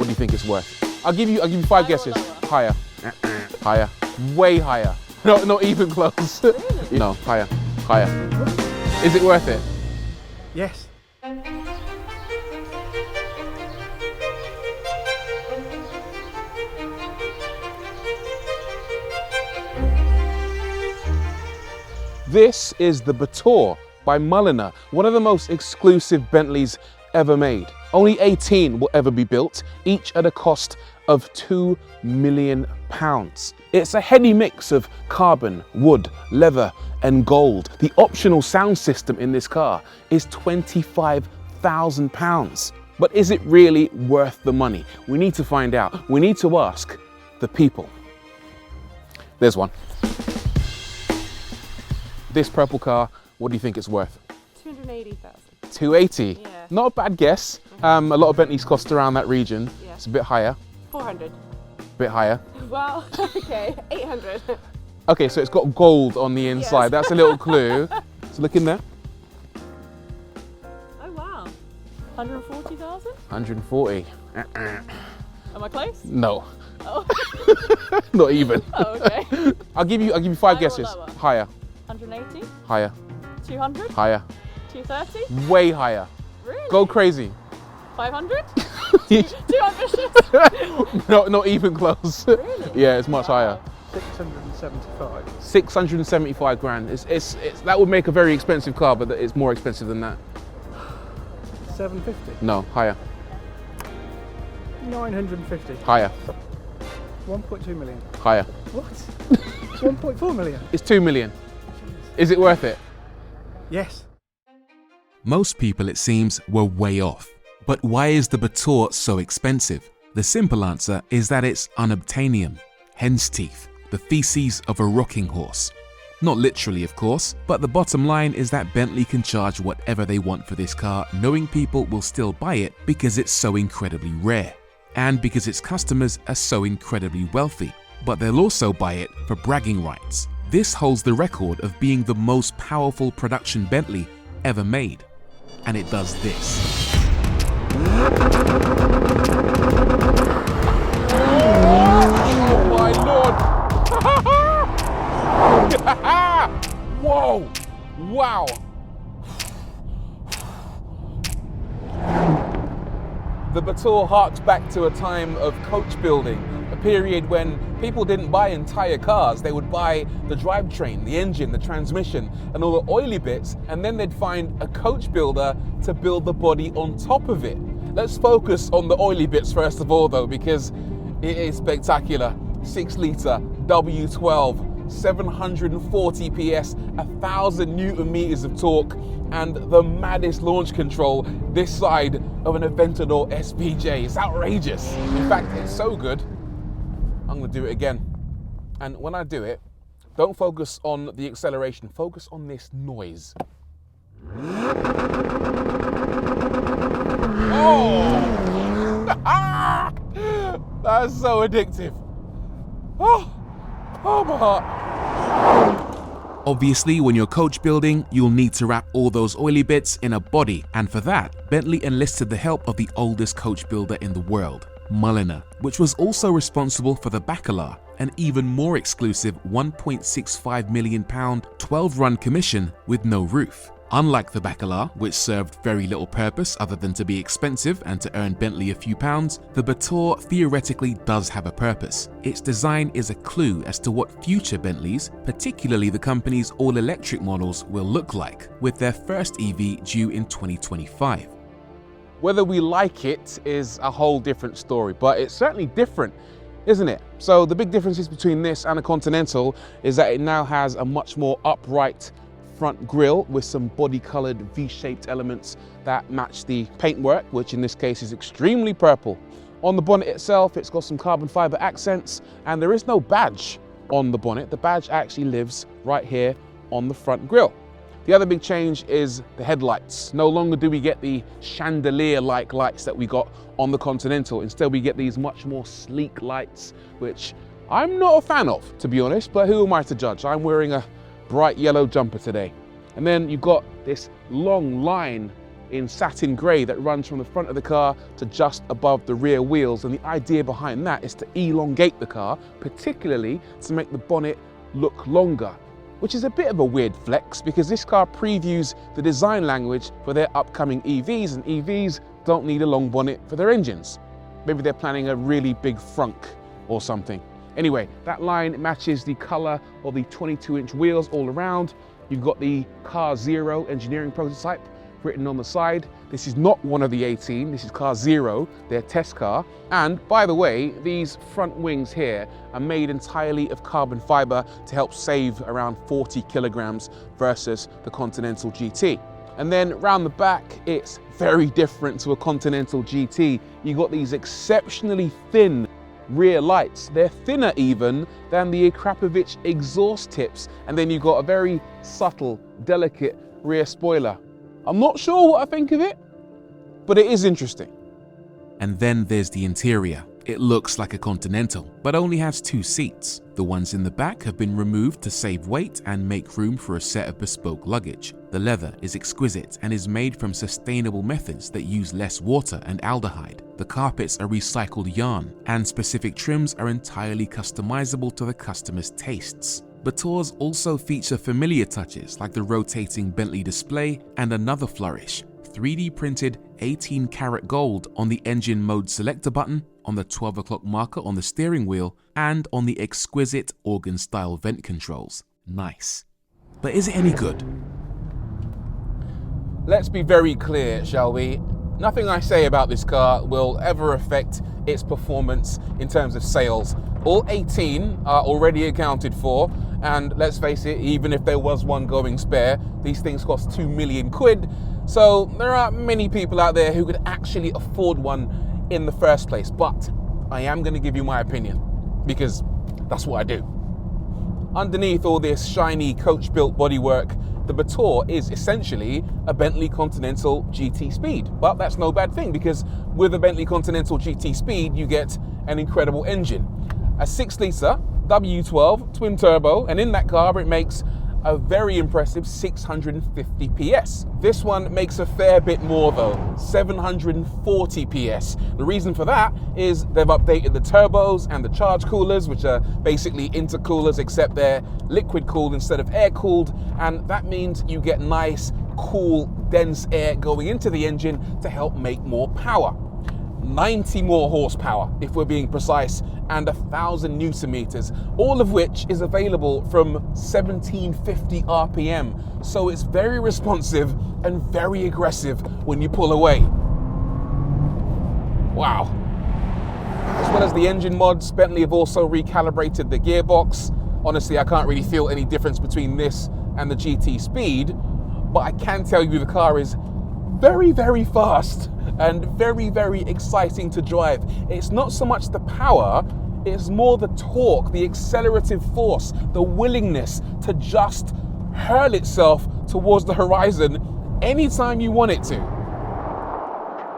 what do you think it's worth? I'll give you 5 guesses. Higher. Higher. Way higher. No, not even close. Really? No, higher. Higher. Is it worth it? Yes. This is the Batur by Mulliner, one of the most exclusive Bentleys ever made. Only 18 will ever be built, each at a cost of £2 million. It's a heady mix of carbon, wood, leather and gold. The optional sound system in this car is £25,000. But is it really worth the money? We need to find out. We need to ask the people. There's one. This purple car, what do you think it's worth? 280,000. 280? Yeah. Not a bad guess. A lot of Bentleys cost around that region. Yeah. It's a bit higher. 400. Bit higher. Well, okay, 800. Okay, so it's got gold on the inside. Yes. That's a little clue. So look in there. Oh wow. 140,000? 140. Am I close? No. Oh. Not even. Oh, okay. I'll give you 5 Higher or guesses. lower? Higher. 180? Higher. 200? Higher. 230? Way higher. Really? Go crazy. 500? 200? No, not even close. Really? Yeah, it's much higher. 675. 675 grand. It's that would make a very expensive car, but it's more expensive than that. 750. No, higher. 950. Higher. 1.2 million. Higher. What? 1.4 million. It's 2 million. Is it worth it? Yes. Most people, it seems, were way off. But why is the Batur so expensive? The simple answer is that it's unobtainium, hen's teeth, the feces of a rocking horse. Not literally, of course, but the bottom line is that Bentley can charge whatever they want for this car, knowing people will still buy it because it's so incredibly rare, and because its customers are so incredibly wealthy. But they'll also buy it for bragging rights. This holds the record of being the most powerful production Bentley ever made. And it does this. Oh my lord! Whoa! Wow! The Batur harks back to a time of coach building, a period when people didn't buy entire cars. They would buy the drivetrain, the engine, the transmission, and all the oily bits, and then they'd find a coach builder to build the body on top of it. Let's focus on the oily bits first of all though, because it is spectacular. 6 litre W12, 740 PS, 1,000 Newton meters of torque, and the maddest launch control this side of an Aventador SPJ. It's outrageous. In fact, it's so good, I'm gonna do it again. And when I do it, don't focus on the acceleration, focus on this noise. Oh! That's so addictive. Oh my heart. Obviously, when you're coach building, you'll need to wrap all those oily bits in a body, and for that, Bentley enlisted the help of the oldest coach builder in the world, Mulliner, which was also responsible for the Bacalar, an even more exclusive £1.65 million 12-run commission with no roof. Unlike the Bacalar, which served very little purpose other than to be expensive and to earn Bentley a few pounds, the Batur theoretically does have a purpose. Its design is a clue as to what future Bentleys, particularly the company's all-electric models, will look like, with their first EV due in 2025. Whether we like it is a whole different story, but it's certainly different, isn't it? So the big differences between this and a Continental is that it now has a much more upright front grille with some body-coloured V-shaped elements that match the paintwork, which in this case is extremely purple. On the bonnet itself, it's got some carbon fibre accents, and there is no badge on the bonnet. The badge actually lives right here on the front grille. The other big change is the headlights. No longer do we get the chandelier-like lights that we got on the Continental. Instead, we get these much more sleek lights, which I'm not a fan of, to be honest, but who am I to judge? I'm wearing a bright yellow jumper today. And then you've got this long line in satin grey that runs from the front of the car to just above the rear wheels. And the idea behind that is to elongate the car, particularly to make the bonnet look longer, which is a bit of a weird flex because this car previews the design language for their upcoming EVs, and EVs don't need a long bonnet for their engines. Maybe they're planning a really big frunk or something. Anyway, that line matches the colour of the 22-inch wheels all around. You've got the Car Zero engineering prototype written on the side. This is not one of the 18, this is Car Zero, their test car. And by the way, these front wings here are made entirely of carbon fibre to help save around 40 kilograms versus the Continental GT. And then round the back, it's very different to a Continental GT. You've got these exceptionally thin rear lights. They're thinner even than the Akrapovic exhaust tips. And then you've got a very subtle, delicate rear spoiler. I'm not sure what I think of it, but it is interesting. And then there's the interior. It looks like a Continental, but only has 2 seats. The ones in the back have been removed to save weight and make room for a set of bespoke luggage. The leather is exquisite and is made from sustainable methods that use less water and aldehyde. The carpets are recycled yarn, and specific trims are entirely customizable to the customer's tastes. Baturs also feature familiar touches like the rotating Bentley display and another flourish, 3D printed 18-karat gold on the engine mode selector button, on the 12 o'clock marker on the steering wheel, and on the exquisite organ-style vent controls. Nice. But is it any good? Let's be very clear, shall we? Nothing I say about this car will ever affect its performance in terms of sales. All 18 are already accounted for, and let's face it, even if there was one going spare, these things cost 2 million quid. So there aren't many people out there who could actually afford one in the first place. But I am going to give you my opinion, because that's what I do. Underneath all this shiny coach-built bodywork, the Batur is essentially a Bentley Continental GT Speed. But that's no bad thing, because with a Bentley Continental GT Speed, you get an incredible engine. A 6-litre W12 twin turbo, and in that car it makes a very impressive 650 PS. This one makes a fair bit more though, 740 PS. The reason for that is they've updated the turbos and the charge coolers, which are basically intercoolers except they're liquid cooled instead of air cooled, and that means you get nice, cool, dense air going into the engine to help make more power. 90 more horsepower, if we're being precise, and 1,000 newton meters, all of which is available from 1750 RPM. So it's very responsive and very aggressive when you pull away. Wow. As well as the engine mods, Bentley have also recalibrated the gearbox. Honestly, I can't really feel any difference between this and the GT Speed, but I can tell you the car is very, very fast and very, very exciting to drive. It's not so much the power, it's more the torque, the accelerative force, the willingness to just hurl itself towards the horizon anytime you want it to.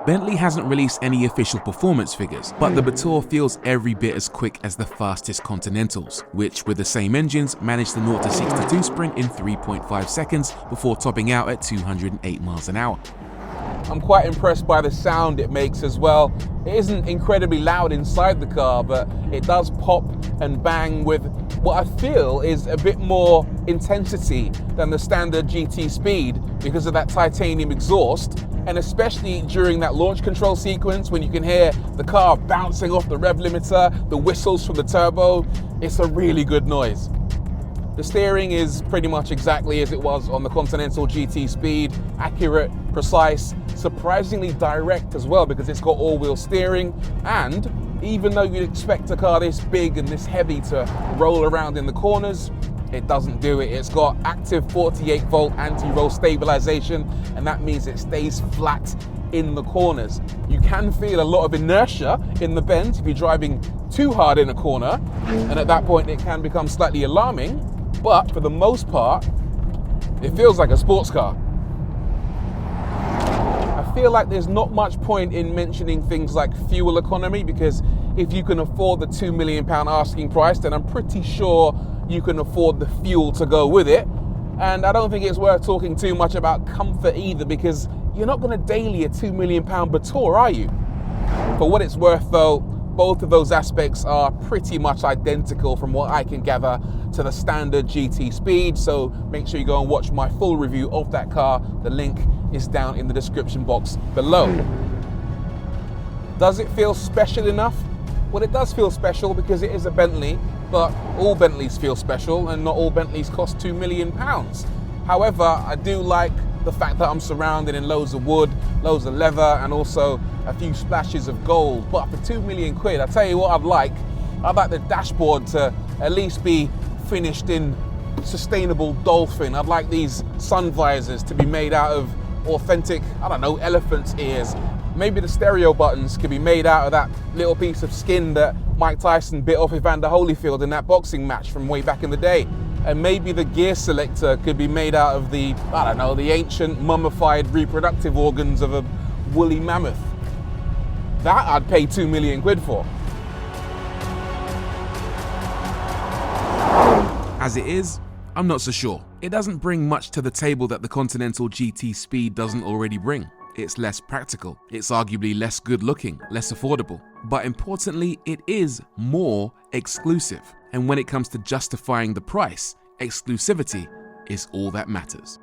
Bentley hasn't released any official performance figures, but the Batur feels every bit as quick as the fastest Continentals, which with the same engines managed the 0 to 62 sprint in 3.5 seconds before topping out at 208 miles an hour. I'm quite impressed by the sound it makes as well. It isn't incredibly loud inside the car, but it does pop and bang with what I feel is a bit more intensity than the standard GT Speed because of that titanium exhaust, and especially during that launch control sequence when you can hear the car bouncing off the rev limiter, the whistles from the turbo. It's a really good noise. The steering is pretty much exactly as it was on the Continental GT Speed, accurate, precise, surprisingly direct as well because it's got all-wheel steering, and even though you'd expect a car this big and this heavy to roll around in the corners, it doesn't do it. It's got active 48-volt anti-roll stabilization, and that means it stays flat in the corners. You can feel a lot of inertia in the bends if you're driving too hard in a corner, and at that point it can become slightly alarming. But for the most part, it feels like a sports car. I feel like there's not much point in mentioning things like fuel economy, because if you can afford the £2 million asking price, then I'm pretty sure you can afford the fuel to go with it. And I don't think it's worth talking too much about comfort either, because you're not going to daily a £2 million Batur, are you? For what it's worth though, both of those aspects are pretty much identical from what I can gather to the standard GT Speed, so make sure you go and watch my full review of that car. The link is down in the description box below. Does it feel special enough? Well, it does feel special because it is a Bentley, but all Bentleys feel special and not all Bentleys cost £2 million. However, I do like the fact that I'm surrounded in loads of wood, loads of leather, and also a few splashes of gold. But for £2 million, I tell you what I'd like the dashboard to at least be finished in sustainable dolphin. I'd like these sun visors to be made out of authentic, I don't know, elephant's ears. Maybe the stereo buttons could be made out of that little piece of skin that Mike Tyson bit off Evander Holyfield in that boxing match from way back in the day. And maybe the gear selector could be made out of the, I don't know, the ancient mummified reproductive organs of a woolly mammoth. That I'd pay £2 million for. As it is, I'm not so sure. It doesn't bring much to the table that the Continental GT Speed doesn't already bring. It's less practical, it's arguably less good looking, less affordable. But importantly, it is more exclusive. And when it comes to justifying the price, exclusivity is all that matters.